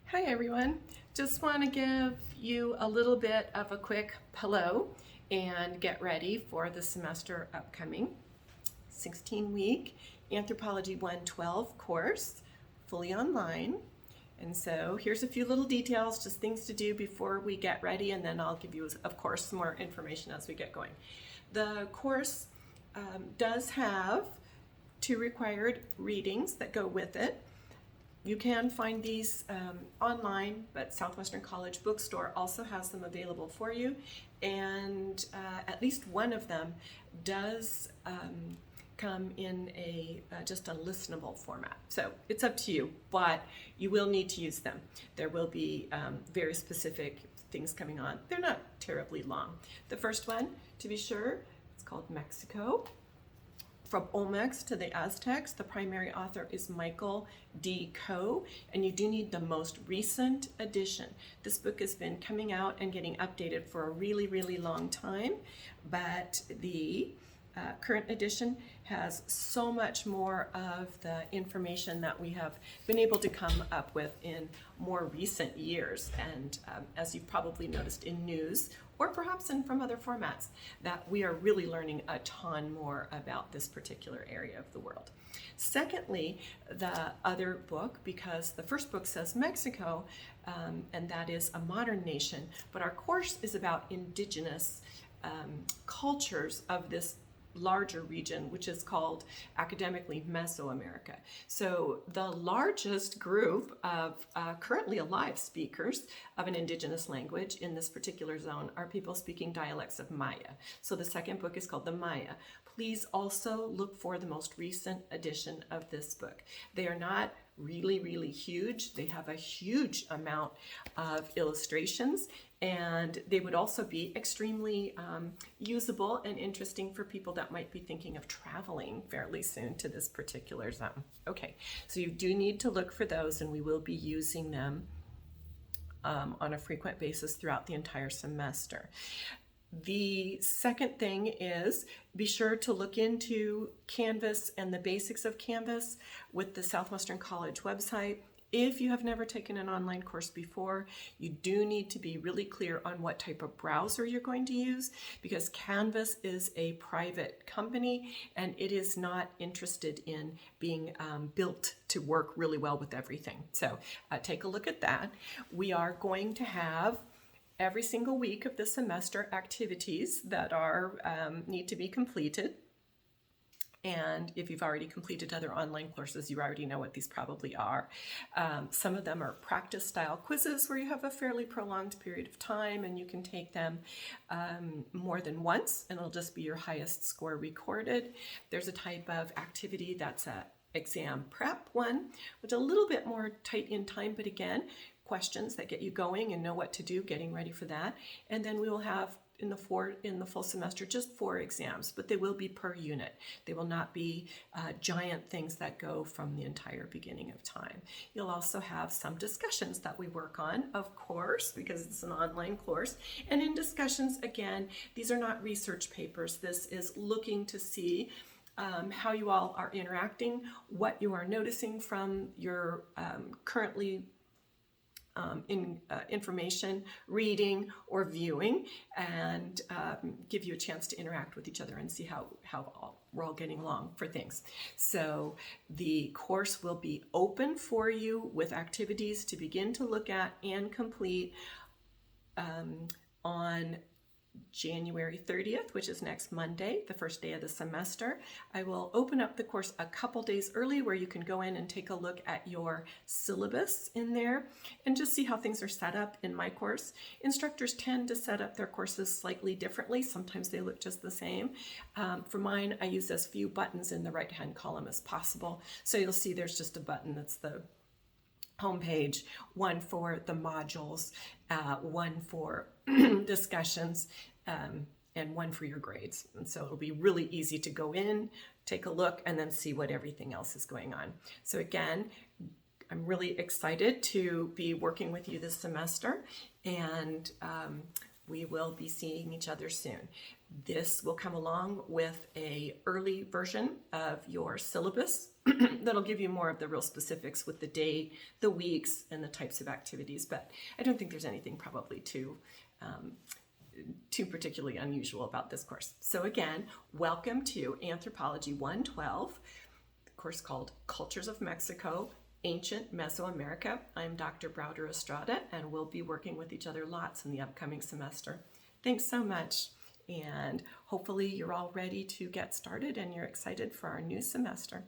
Hi everyone. Just want to give you a little bit of a quick hello and get ready for the semester upcoming. 16-week Anthropology 112 course, fully online. And so here's a few little details, just things to do before we get ready, and then I'll give you, of course, some more information as we get going. The course does have 2 required readings that go with it. You can find these online, but Southwestern College Bookstore also has them available for you, and at least one of them does come in just a listenable format. So it's up to you, but you will need to use them. There will be very specific things coming on. They're not terribly long. The first one, to be sure, it's called Mexico. From Olmecs to the Aztecs, the primary author is Michael D. Coe, and you do need the most recent edition. This book has been coming out and getting updated for a really, really long time, but the current edition has so much more of the information that we have been able to come up with in more recent years. And as you've probably noticed in news, or perhaps from other formats, that we are really learning a ton more about this particular area of the world. Secondly, the other book, because the first book says Mexico, and that is a modern nation, but our course is about indigenous cultures of this larger region, which is called academically Mesoamerica. So the largest group of currently alive speakers of an indigenous language in this particular zone are people speaking dialects of Maya. So the second book is called the Maya. Please also look for the most recent edition of this book. They are not really, really huge. They have a huge amount of illustrations, and they would also be extremely usable and interesting for people that might be thinking of traveling fairly soon to this particular zone. Okay, so you do need to look for those, and we will be using them on a frequent basis throughout the entire semester. The second thing is be sure to look into Canvas and the basics of Canvas with the Southwestern College website. If you have never taken an online course before, you do need to be really clear on what type of browser you're going to use, because Canvas is a private company and it is not interested in being built to work really well with everything. So take a look at that. We are going to have every single week of the semester activities that are need to be completed. And if you've already completed other online courses, you already know what these probably are. Some of them are practice style quizzes where you have a fairly prolonged period of time and you can take them more than once and it'll just be your highest score recorded. There's a type of activity that's a exam prep one, which is a little bit more tight in time, but again, questions that get you going and know what to do, getting ready for that. And then we will have in the full semester just 4 exams, but they will be per unit. They will not be giant things that go from the entire beginning of time. You'll also have some discussions that we work on, of course, because it's an online course. And in discussions, again, these are not research papers. This is looking to see how you all are interacting, what you are noticing from your currently information, reading, or viewing, and give you a chance to interact with each other and see how we're all getting along for things. So the course will be open for you with activities to begin to look at and complete on January 30th, which is next Monday, the first day of the semester. I will open up the course a couple days early where you can go in and take a look at your syllabus in there and just see how things are set up in my course. Instructors tend to set up their courses slightly differently. Sometimes they look just the same. For mine, I use as few buttons in the right-hand column as possible. So you'll see there's just a button that's the homepage, one for the modules, one for discussions, and one for your grades. And so it'll be really easy to go in, take a look, and then see what everything else is going on. So again, I'm really excited to be working with you this semester, and we will be seeing each other soon. This will come along with an early version of your syllabus that'll give you more of the real specifics with the day, the weeks, and the types of activities. But I don't think there's anything probably too particularly unusual about this course. So again, welcome to Anthropology 112, the course called Cultures of Mexico, Ancient Mesoamerica. I'm Dr. Browder Estrada, and we'll be working with each other lots in the upcoming semester. Thanks so much, and hopefully you're all ready to get started and you're excited for our new semester.